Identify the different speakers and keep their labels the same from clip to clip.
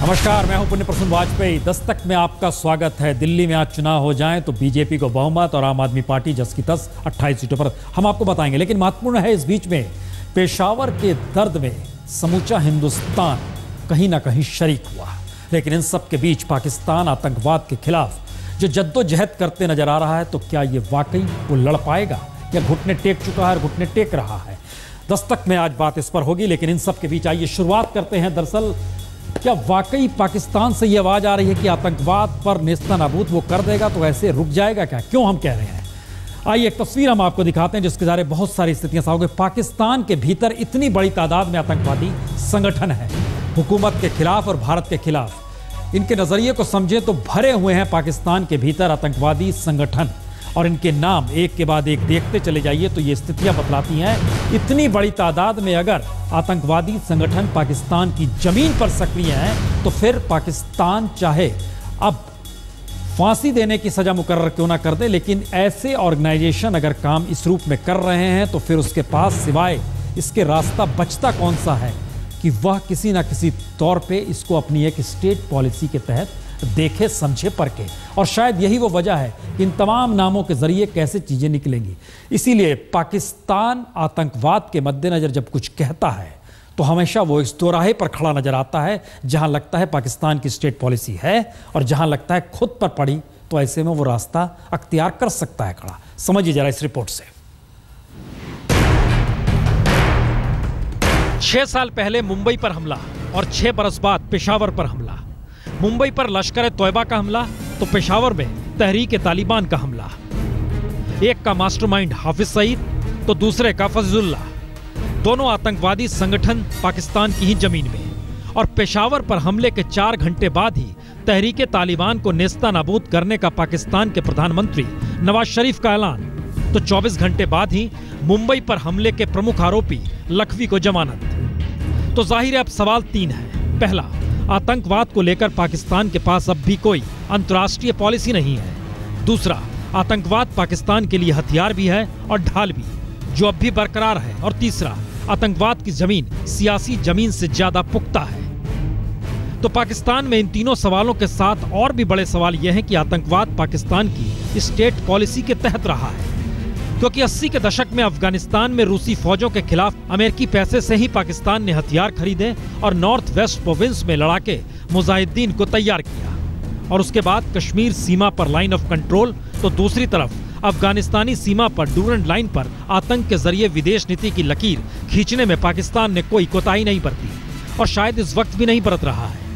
Speaker 1: नमस्कार, मैं हूं पुण्य प्रसून वाजपेयी। दस्तक में आपका स्वागत है। दिल्ली में आज चुनाव हो जाएं तो बीजेपी को बहुमत और आम आदमी पार्टी 10 की 10 28 सीटों पर हम आपको बताएंगे। लेकिन महत्वपूर्ण है, इस बीच में पेशावर के दर्द में समूचा हिंदुस्तान कहीं ना कहीं शरीक हुआ। लेकिन इन सब के बीच पाकिस्तान आतंकवाद के खिलाफ जो जद्दोजहद करते नजर आ रहा है, तो क्या ये वाकई वो लड़ पाएगा या घुटने टेक चुका है और घुटने टेक रहा है? दस्तक में आज बात इस पर होगी। लेकिन इन सब के बीच आइए शुरुआत करते हैं। दरअसल क्या वाकई पाकिस्तान से ये आवाज आ रही है कि आतंकवाद पर नेस्तनाबूद वो कर देगा, तो ऐसे रुक जाएगा क्या? क्यों हम कह रहे हैं? आइए एक तस्वीर हम आपको दिखाते हैं जिसके ज़रिए बहुत सारी स्थितियां साफ हो गई। पाकिस्तान के भीतर इतनी बड़ी तादाद में आतंकवादी संगठन है, हुकूमत के खिलाफ और भारत के खिलाफ। इनके नजरिए को समझें तो भरे हुए हैं पाकिस्तान के भीतर आतंकवादी संगठन, और इनके नाम एक के बाद एक देखते चले जाइए तो ये स्थितियां बतलाती हैं। इतनी बड़ी तादाद में अगर आतंकवादी संगठन पाकिस्तान की जमीन पर सक्रिय हैं, तो फिर पाकिस्तान चाहे अब फांसी देने की सजा मुकर्रर क्यों ना कर दे, लेकिन ऐसे ऑर्गेनाइजेशन अगर काम इस रूप में कर रहे हैं तो फिर उसके पास सिवाय इसके रास्ता बचता कौन सा है कि वह किसी ना किसी तौर पे इसको अपनी एक स्टेट पॉलिसी के तहत देखे समझे परखे। और शायद यही वो वजह है कि इन तमाम नामों के जरिए कैसे चीजें निकलेंगी। इसीलिए पाकिस्तान आतंकवाद के मद्देनजर जब कुछ कहता है तो हमेशा वो इस दोराहे पर खड़ा नजर आता है, जहां लगता है पाकिस्तान की स्टेट पॉलिसी है और जहां लगता है खुद पर पड़ी, तो ऐसे में वो रास्ता अख्तियार कर सकता है खड़ा। समझिए जरा इस रिपोर्ट से। 6 साल पहले मुंबई पर हमला और 6 बरस बाद पेशावर पर हमला। मुंबई पर लश्कर-ए-तौयबा का हमला तो पेशावर में तहरीक-ए-तालिबान का हमला। एक का मास्टरमाइंड हाफिज सईद तो दूसरे का फजलुल्लाह। दोनों आतंकवादी संगठन पाकिस्तान की ही जमीन में। और पेशावर पर हमले के 4 घंटे बाद ही तहरीक-ए-तालिबान को नेस्तनाबूद करने का पाकिस्तान के प्रधानमंत्री नवाज शरीफ का ऐलान। तो 24 घंटे बाद ही मुंबई पर हमले के प्रमुख आरोपी लखवी को जमानत। तो जाहिर है अब सवाल 3 है। पहला, आतंकवाद को लेकर पाकिस्तान के पास अब भी कोई अंतर्राष्ट्रीय पॉलिसी नहीं है। दूसरा, आतंकवाद पाकिस्तान के लिए हथियार भी है और ढाल भी, जो अब भी बरकरार है। और तीसरा, आतंकवाद की जमीन सियासी जमीन से ज्यादा पुख्ता है। तो पाकिस्तान में इन तीनों सवालों के साथ और भी बड़े सवाल यह हैं कि आतंकवाद पाकिस्तान की स्टेट पॉलिसी के तहत रहा है, क्योंकि 80 के दशक में अफगानिस्तान में रूसी फौजों के खिलाफ अमेरिकी पैसे से ही पाकिस्तान ने हथियार खरीदे और नॉर्थ वेस्ट प्रोविंस में लड़ाके मुजाहिदीन को तैयार किया। और उसके बाद कश्मीर सीमा पर लाइन ऑफ कंट्रोल, तो दूसरी तरफ अफगानिस्तानी सीमा पर डूरंड लाइन पर आतंक के जरिए विदेश नीति की लकीर खींचने में पाकिस्तान ने कोई कोताही नहीं बरती और शायद इस वक्त भी नहीं बरत रहा है।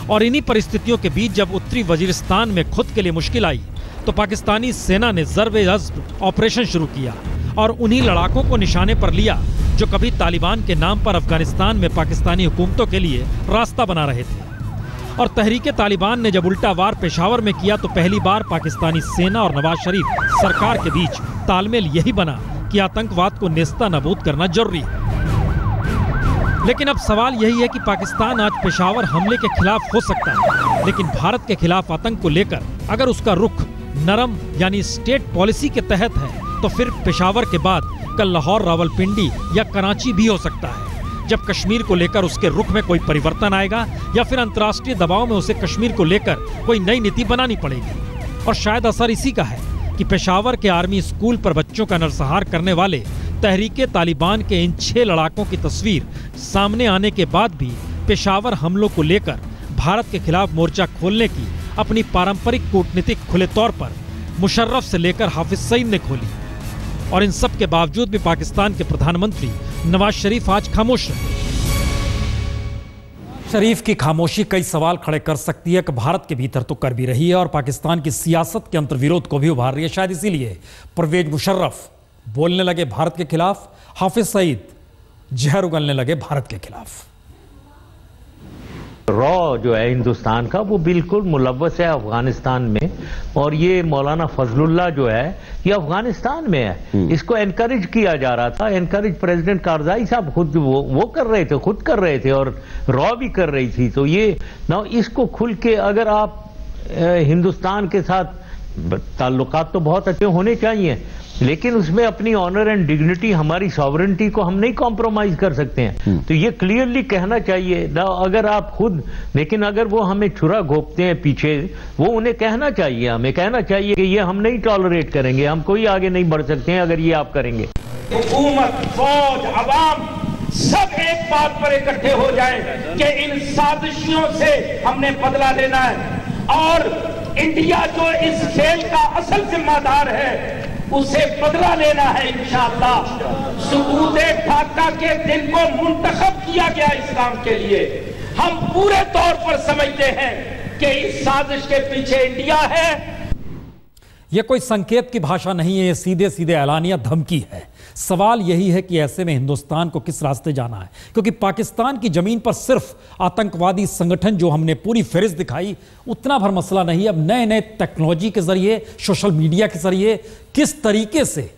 Speaker 1: और इन्हीं परिस्थितियों के बीच जब उत्तरी वजीरिस्तान में खुद के लिए मुश्किल आई, तो पाकिस्तानी सेना ने ज़र्ब-ए-अज़्ब ऑपरेशन शुरू किया और उन्हीं लड़ाकों को निशाने पर लिया जो कभी तालिबान के नाम पर अफगानिस्तान में पाकिस्तानी हुकूमतों के लिए रास्ता बना रहे थे। और तहरीक-ए-तालिबान ने जब उल्टा वार पेशावर में किया, तो पहली बार पाकिस्तानी सेना और नवाज शरीफ सरकार के बीच तालमेल यही बना कि आतंकवाद को नेस्तनाबूद करना जरूरी है। लेकिन अब सवाल यही है कि पाकिस्तान आज पेशावर हमले के खिलाफ हो सकता है, लेकिन भारत के खिलाफ आतंक को लेकर अगर उसका रुख नरम यानी स्टेट पॉलिसी के तहत है, तो फिर पेशावर के बाद कल लाहौर, रावलपिंडी या कराची भी हो सकता है, जब कश्मीर को लेकर उसके रुख में कोई परिवर्तन आएगा या फिर अंतर्राष्ट्रीय दबाव में उसे कश्मीर को लेकर कोई नई नीति बनानी पड़ेगी। और शायद असर इसी का है कि पेशावर के आर्मी स्कूल पर बच्चों का नरसंहार करने वाले तहरीक-ए-तालिबान के इन 6 लड़ाकों की तस्वीर सामने आने के बाद भी पेशावर हमलों को लेकर भारत के खिलाफ मोर्चा खोलने की अपनी पारंपरिक कूटनीतिक खुले तौर पर मुशर्रफ से लेकर हाफिज सईद ने खोली। और इन सब के बावजूद भी पाकिस्तान के प्रधानमंत्री नवाज शरीफ आज खामोश रहे। शरीफ की खामोशी कई सवाल खड़े कर सकती है कि भारत के भीतर तो कर भी रही है और पाकिस्तान की सियासत के अंतर्विरोध को भी उभार रही है। शायद इसीलिए परवेज मुशर्रफ बोलने लगे भारत के खिलाफ, हाफिज सईद जहर उगलने लगे भारत के खिलाफ।
Speaker 2: रॉ जो है हिंदुस्तान का, वो बिल्कुल मुलव्वस है अफगानिस्तान में। और ये मौलाना फजलुल्लाह जो है, ये अफगानिस्तान में है। इसको एनकरेज किया जा रहा था। एनकरेज प्रेसिडेंट कारजाई साहब खुद वो कर रहे थे, खुद कर रहे थे, और रॉ भी कर रही थी। तो ये ना, इसको खुल के अगर आप हिंदुस्तान के साथ ताल्लुकात तो बहुत अच्छे होने चाहिए, लेकिन उसमें अपनी ऑनर एंड डिग्निटी, हमारी सॉवरेंटी को हम नहीं कॉम्प्रोमाइज कर सकते हैं। तो ये क्लियरली कहना चाहिए ना, अगर आप खुद, लेकिन अगर वो हमें छुरा घोंपते हैं पीछे, वो उन्हें कहना चाहिए, हमें कहना चाहिए कि ये हम नहीं टॉलरेट करेंगे, हम कोई आगे नहीं बढ़ सकते हैं अगर ये आप करेंगे।
Speaker 3: हुकूमत, फौज, अवाम सब एक बात पर इकट्ठे हो जाएं कि इन साजिशों से हमने बदला लेना है और इंडिया जो इस खेल का असल जिम्मेदार है उसे बदला लेना है इंशाअल्लाह। सुकूते ढाका के दिन को मुंतखब किया गया इस्लाम के लिए। हम पूरे तौर पर समझते हैं कि इस साजिश के पीछे इंडिया है।
Speaker 1: यह कोई संकेत की भाषा नहीं है, यह सीधे सीधे ऐलानिया धमकी है। सवाल यही है कि ऐसे में हिंदुस्तान को किस रास्ते जाना है, क्योंकि पाकिस्तान की जमीन पर सिर्फ आतंकवादी संगठन जो हमने पूरी फहरिस्त दिखाई उतना भर मसला नहीं। अब नए नए टेक्नोलॉजी के जरिए, सोशल मीडिया के जरिए किस तरीके से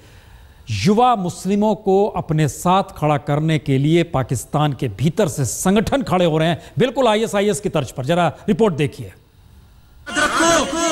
Speaker 1: युवा मुस्लिमों को अपने साथ खड़ा करने के लिए पाकिस्तान के भीतर से संगठन खड़े हो रहे हैं, बिल्कुल ISIS की तर्ज पर। जरा रिपोर्ट देखिए।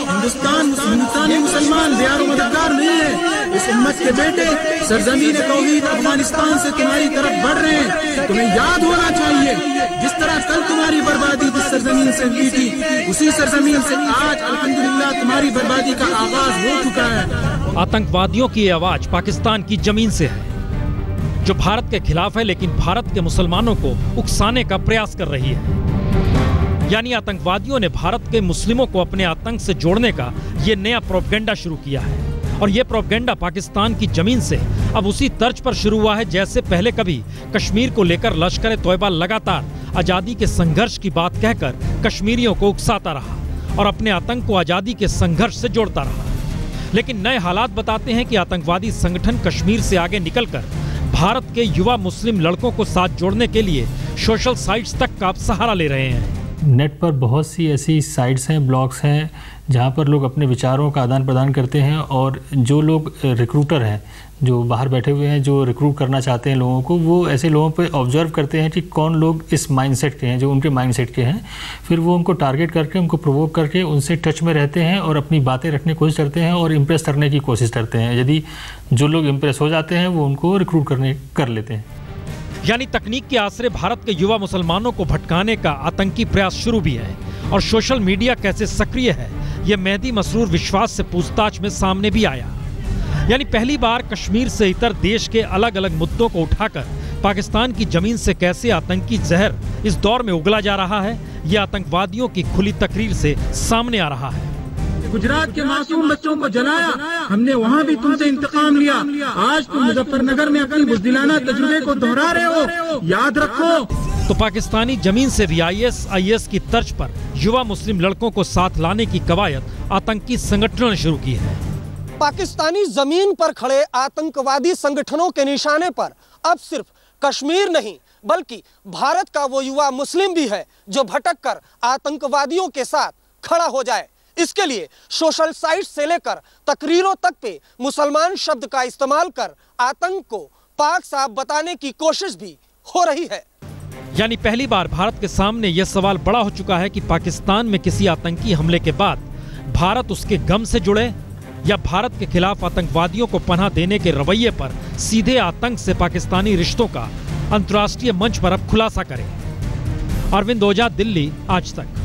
Speaker 4: हिंदुस्तानी मुसलमान बेयार मददगार नहीं है। इस उम्मत के बेटे सरजमीन तौहीद अफगानिस्तान से तुम्हारी तरफ बढ़ रहे हैं। तुम्हें याद होना चाहिए, जिस तरह कल तुम्हारी बर्बादी जिस सरजमीन से हुई थी, उसी सरजमीन से आज अल्हम्दुलिल्लाह तुम्हारी बर्बादी का आगाज हो चुका है।
Speaker 1: आतंकवादियों की ये आवाज पाकिस्तान की जमीन से है, जो भारत के खिलाफ है, लेकिन भारत के मुसलमानों को उकसाने का प्रयास कर रही है। यानी आतंकवादियों ने भारत के मुस्लिमों को अपने आतंक से जोड़ने का यह नया प्रोपेगेंडा शुरू किया है। और यह प्रोपेगेंडा पाकिस्तान की जमीन से अब उसी तर्ज पर शुरू हुआ है जैसे पहले कभी कश्मीर को लेकर लश्कर तोयबा लगातार आजादी के संघर्ष की बात कहकर कश्मीरियों को उकसाता रहा और अपने आतंक को आजादी के संघर्ष से जोड़ता रहा। लेकिन नए हालात बताते हैं कि आतंकवादी संगठन कश्मीर से आगे निकलकर भारत के युवा मुस्लिम लड़कों को साथ जोड़ने के लिए सोशल साइट्स तक का सहारा ले रहे हैं।
Speaker 5: नेट पर बहुत सी ऐसी साइट्स हैं, ब्लॉग्स हैं, जहां पर लोग अपने विचारों का आदान प्रदान करते हैं और जो लोग रिक्रूटर हैं, जो बाहर बैठे हुए हैं, जो रिक्रूट करना चाहते हैं लोगों को, वो ऐसे लोगों पे ऑब्जर्व करते हैं कि कौन लोग इस माइंडसेट के हैं, जो उनके माइंडसेट के हैं। फिर वो उनको टारगेट करके, उनको प्रोवोक करके उनसे टच में रहते हैं और अपनी बातें रखने की कोशिश करते हैं और इम्प्रेस करने की कोशिश करते हैं। यदि जो लोग इम्प्रेस हो जाते हैं वो उनको रिक्रूट कर लेते हैं।
Speaker 1: यानी तकनीक के आसरे भारत के युवा मुसलमानों को भटकाने का आतंकी प्रयास शुरू भी है। और सोशल मीडिया कैसे सक्रिय है, यह मेहदी मसरूर विश्वास से पूछताछ में सामने भी आया। यानी पहली बार कश्मीर से इतर देश के अलग अलग मुद्दों को उठाकर पाकिस्तान की जमीन से कैसे आतंकी जहर इस दौर में उगला जा रहा है, यह आतंकवादियों की खुली तकरीर से सामने आ रहा है।
Speaker 4: गुजरात के मासूम बच्चों को जलाया, हमने वहाँ भी तुमसे इंतकाम लिया। आज तुम मुजफ्फरनगर में अपनी बुज़दिलाना तजुर्बे को दोहरा रहे हो, याद रखो।
Speaker 1: तो पाकिस्तानी जमीन से भी ISIS की तर्ज पर युवा मुस्लिम लड़कों को साथ लाने की कवायद आतंकी संगठनों ने शुरू की है।
Speaker 6: पाकिस्तानी जमीन पर खड़े आतंकवादी संगठनों के निशाने पर अब सिर्फ कश्मीर नहीं बल्कि भारत का वो युवा मुस्लिम भी है जो भटक कर आतंकवादियों के साथ खड़ा हो जाए। इसके लिए सोशल साइट से लेकर तकरीरों तक पे मुसलमान शब्द का इस्तेमाल कर आतंक को पाक साफ बताने की कोशिश भी हो रही है।
Speaker 1: यानी पहली बार भारत के सामने यह सवाल बड़ा हो चुका है कि पाकिस्तान में किसी आतंकी हमले के बाद भारत उसके गम से जुड़े या भारत के खिलाफ आतंकवादियों को पनाह देने के रवैये पर सीधे आतंक से पाकिस्तानी रिश्तों का अंतर्राष्ट्रीय मंच पर अब खुलासा करे। अरविंद ओझा, दिल्ली, आज तक।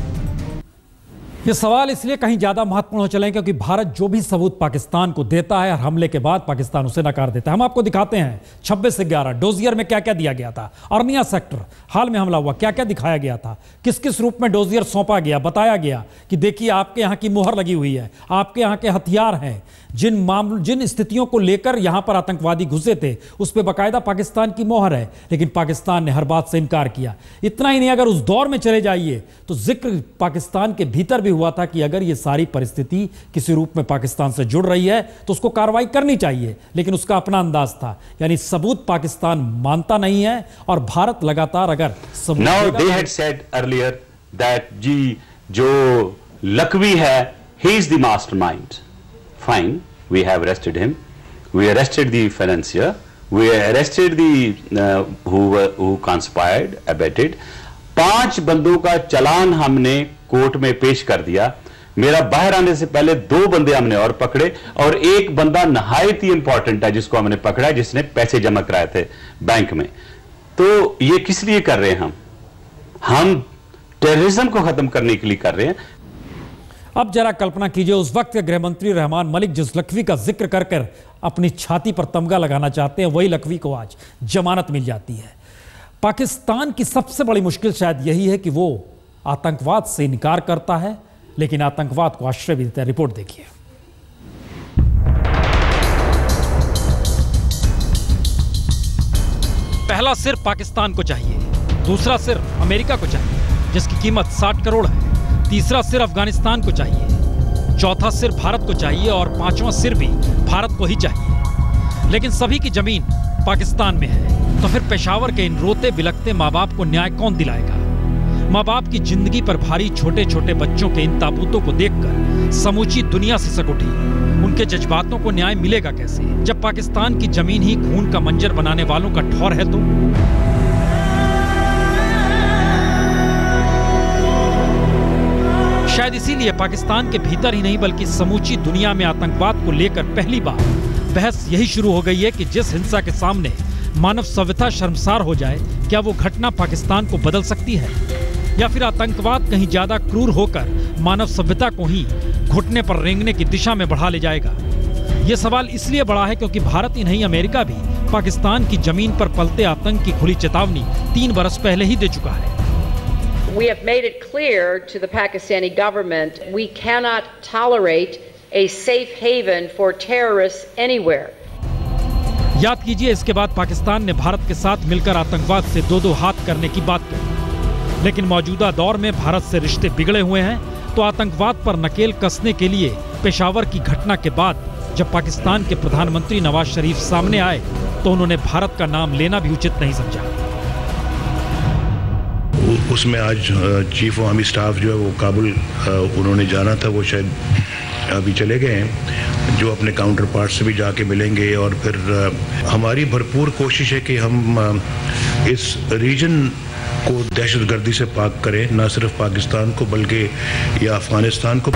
Speaker 1: ये सवाल इसलिए कहीं ज्यादा महत्वपूर्ण हो चले क्योंकि भारत जो भी सबूत पाकिस्तान को देता है और हमले के बाद पाकिस्तान उसे नकार देता है। हम आपको दिखाते हैं 26 से 11 डोजियर में क्या क्या दिया गया था, अर्निया सेक्टर हाल में हमला हुआ, क्या क्या दिखाया गया था, किस किस रूप में डोजियर सौंपा गया, बताया गया कि देखिए आपके यहाँ की मुहर लगी हुई है, आपके यहाँ के हथियार हैं। जिन स्थितियों को लेकर यहां पर आतंकवादी घुसे थे उस पर बाकायदा पाकिस्तान की मोहर है, लेकिन पाकिस्तान ने हर बात से इनकार किया। इतना ही नहीं, अगर उस दौर में चले जाइए तो जिक्र पाकिस्तान के भीतर भी हुआ था कि अगर ये सारी परिस्थिति किसी रूप में पाकिस्तान से जुड़ रही है तो उसको कार्रवाई करनी चाहिए, लेकिन उसका अपना अंदाज था। यानी सबूत पाकिस्तान मानता नहीं है और भारत लगातार अगर सबूत
Speaker 7: Now they had said earlier that जी जो लकवी है, he is the mastermind. Fine, we have arrested him. We arrested the financier. We arrested the who conspired, abetted. 5 बंदों का चालान हमने कोर्ट में पेश कर दिया, मेरा बाहर आने से पहले 2 बंदे हमने और पकड़े, और एक बंदा नहायत ही इंपॉर्टेंट है जिसको हमने पकड़ा है, जिसने पैसे जमा कराए थे बैंक में। तो ये किस लिए कर रहे हैं? हम टेररिज्म को खत्म करने के लिए कर रहे हैं।
Speaker 1: अब जरा कल्पना कीजिए, उस वक्त के गृहमंत्री रहमान मलिक जिस लखवी का जिक्र कर कर अपनी छाती पर तमगा लगाना चाहते हैं, वही लखवी को आज जमानत मिल जाती है। पाकिस्तान की सबसे बड़ी मुश्किल शायद यही है कि वो आतंकवाद से इनकार करता है, लेकिन आतंकवाद को आश्रय भी देता है। रिपोर्ट देखिए। पहला सिर पाकिस्तान को चाहिए, दूसरा सिर अमेरिका को चाहिए जिसकी कीमत 60 करोड़ है, तीसरा सिर अफगानिस्तान को चाहिए, चौथा सिर भारत को चाहिए और 5वां सिर भी भारत को ही चाहिए। लेकिन सभी की जमीन पाकिस्तान में है, तो फिर पेशावर के इन रोते बिलखते माँ बाप को न्याय कौन दिलाएगा? माँ बाप की जिंदगी पर भारी छोटे छोटे बच्चों के इन ताबूतों को देखकर समूची दुनिया सिसक उठी। उनके जज्बातों को न्याय मिलेगा कैसे जब पाकिस्तान की जमीन ही खून का मंजर बनाने वालों का ठौर है? तो शायद इसीलिए पाकिस्तान के भीतर ही नहीं बल्कि समूची दुनिया में आतंकवाद को लेकर पहली बार बहस यही शुरू हो गई है कि जिस हिंसा के सामने मानव सभ्यता शर्मसार हो जाए, क्या वो घटना पाकिस्तान को बदल सकती है, या फिर आतंकवाद कहीं ज्यादा क्रूर होकर मानव सभ्यता को ही घुटने पर रेंगने की दिशा में बढ़ा ले जाएगा? ये सवाल इसलिए बड़ा है क्योंकि भारत ही नहीं, अमेरिका भी पाकिस्तान की जमीन पर पलते आतंक की खुली चेतावनी 3 बरस पहले ही दे चुका है।
Speaker 8: We have made it clear to the Pakistani government we cannot tolerate a safe haven for terrorists anywhere.
Speaker 1: याद कीजिए, इसके बाद पाकिस्तान ने भारत के साथ मिलकर आतंकवाद से 2-2 हाथ करने की बात कही। लेकिन मौजूदा दौर में भारत से रिश्ते बिगड़े हुए हैं, तो आतंकवाद पर नकेल कसने के लिए पेशावर की घटना के बाद जब पाकिस्तान के प्रधानमंत्री नवाज शरीफ सामने आए तो उन्होंने भारत का नाम लेना भी उचित नहीं समझा।
Speaker 9: उसमें आज चीफ ऑफ आर्मी स्टाफ जो है वो काबुल उन्होंने जाना था, वो शायद अभी चले गए हैं, जो अपने काउंटर पार्ट से भी जाके मिलेंगे। और फिर हमारी भरपूर कोशिश है कि हम इस रीजन को दहशतगर्दी से पाक करें, न सिर्फ पाकिस्तान को बल्कि या अफगानिस्तान को।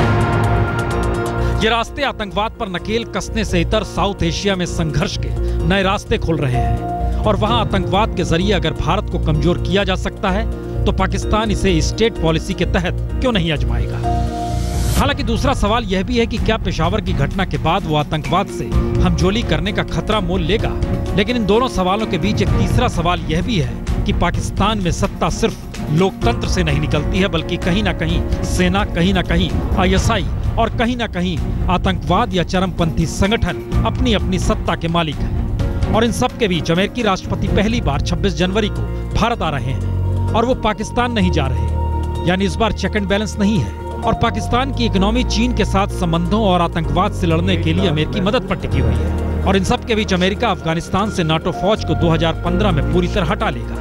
Speaker 1: ये रास्ते आतंकवाद पर नकेल कसने से इतर साउथ एशिया में संघर्ष के नए रास्ते खुल रहे हैं, और वहां आतंकवाद के जरिए अगर भारत को कमजोर किया जा सकता है तो पाकिस्तान इसे स्टेट पॉलिसी के तहत क्यों नहीं आजमाएगा? हालांकि दूसरा सवाल यह भी है कि क्या पेशावर की घटना के बाद वो आतंकवाद से हमजोली करने का खतरा मोल लेगा? लेकिन इन दोनों सवालों के बीच एक तीसरा सवाल यह भी है कि पाकिस्तान में सत्ता सिर्फ लोकतंत्र से नहीं निकलती है, बल्कि कहीं ना कहीं सेना, कहीं ना कहीं ISI और कहीं ना कहीं आतंकवाद या चरमपंथी संगठन अपनी अपनी सत्ता के मालिक हैं। और इन सब के बीच अमेरिकी राष्ट्रपति पहली बार 26 जनवरी को भारत आ रहे हैं, और वो पाकिस्तान नहीं जा रहे, यानी इस बार चेक एंड बैलेंस नहीं है। और पाकिस्तान की इकोनॉमी चीन के साथ संबंधों और आतंकवाद से लड़ने के लिए अमेरिकी मदद पर टिकी हुई है। और इन सब के बीच अमेरिका अफगानिस्तान से नाटो फौज को 2015 में पूरी तरह हटा लेगा,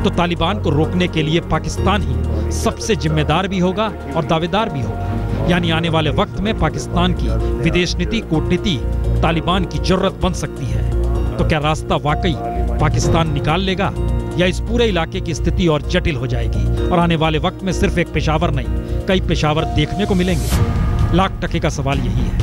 Speaker 1: तो तालिबान को रोकने के लिए पाकिस्तान ही सबसे जिम्मेदार भी होगा और दावेदार भी होगा। यानी आने वाले वक्त में पाकिस्तान की विदेश नीति, कूटनीति तालिबान की जरूरत बन सकती है। तो क्या रास्ता वाकई पाकिस्तान निकाल लेगा, या इस पूरे इलाके की स्थिति और जटिल हो जाएगी और आने वाले वक्त में सिर्फ एक पेशावर नहीं, कई पेशावर देखने को मिलेंगे? लाख टके का सवाल यही है।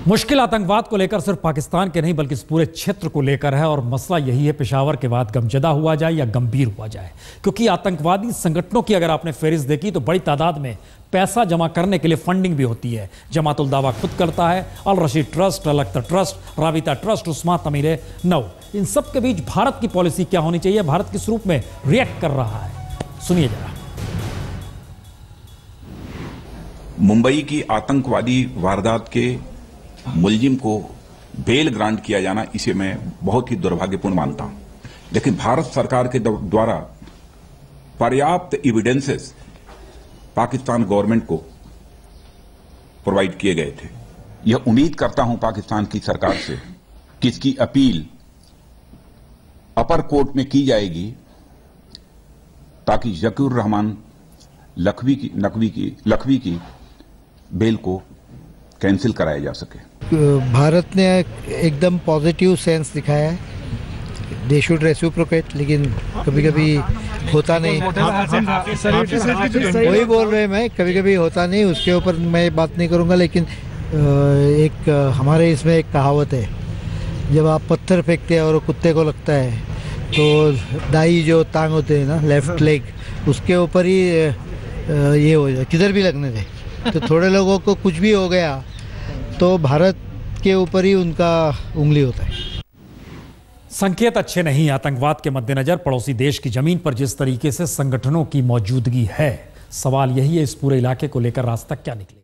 Speaker 1: मुश्किल आतंकवाद को लेकर सिर्फ पाकिस्तान के नहीं बल्कि इस पूरे क्षेत्र को लेकर है, और मसला यही है पेशावर के बाद गमजदा हुआ जाए या गंभीर हुआ जाए। क्योंकि आतंकवादी संगठनों की अगर आपने फहरिस्त देखी तो बड़ी तादाद में पैसा जमा करने के लिए फंडिंग भी होती है। जमातुल दावा खुद करता है, अल रशीद ट्रस्ट, अल अख्तर ट्रस्ट, राबिता ट्रस्ट, उस्मा तमीर नौ। इन सब के बीच भारत की पॉलिसी क्या होनी चाहिए? भारत किस रूप में रिएक्ट कर रहा है, सुनिए जरा।
Speaker 10: मुंबई की आतंकवादी वारदात के मुलजिम को बेल ग्रांट किया जाना, इसे मैं बहुत ही दुर्भाग्यपूर्ण मानता हूं। लेकिन भारत सरकार के द्वारा पर्याप्त एविडेंसेस पाकिस्तान गवर्नमेंट को प्रोवाइड किए गए थे। यह उम्मीद करता हूं पाकिस्तान की सरकार से कि इसकी अपील अपर कोर्ट में की जाएगी ताकि ज़कीर रहमान लखवी की बेल को कैंसिल कराया जा सके।
Speaker 11: भारत ने एकदम पॉजिटिव सेंस दिखाया है, दे शुड रेसिप्रोकेट, लेकिन कभी कभी होता नहीं। वही बोल रहे, मैं कभी कभी होता नहीं, उसके ऊपर मैं बात नहीं करूँगा। लेकिन एक हमारे इसमें एक कहावत है, जब आप पत्थर फेंकते हैं और कुत्ते को लगता है तो दाई जो टांग होते हैं ना, लेफ्ट लेग, उसके ऊपर ही ये हो जाए, किधर भी लगने दे। तो थोड़े लोगों को कुछ भी हो गया तो भारत के ऊपर ही उनका उंगली होता है।
Speaker 1: संकेत अच्छे नहीं। आतंकवाद के मद्देनजर पड़ोसी देश की जमीन पर जिस तरीके से संगठनों की मौजूदगी है, सवाल यही है इस पूरे इलाके को लेकर रास्ता क्या निकले।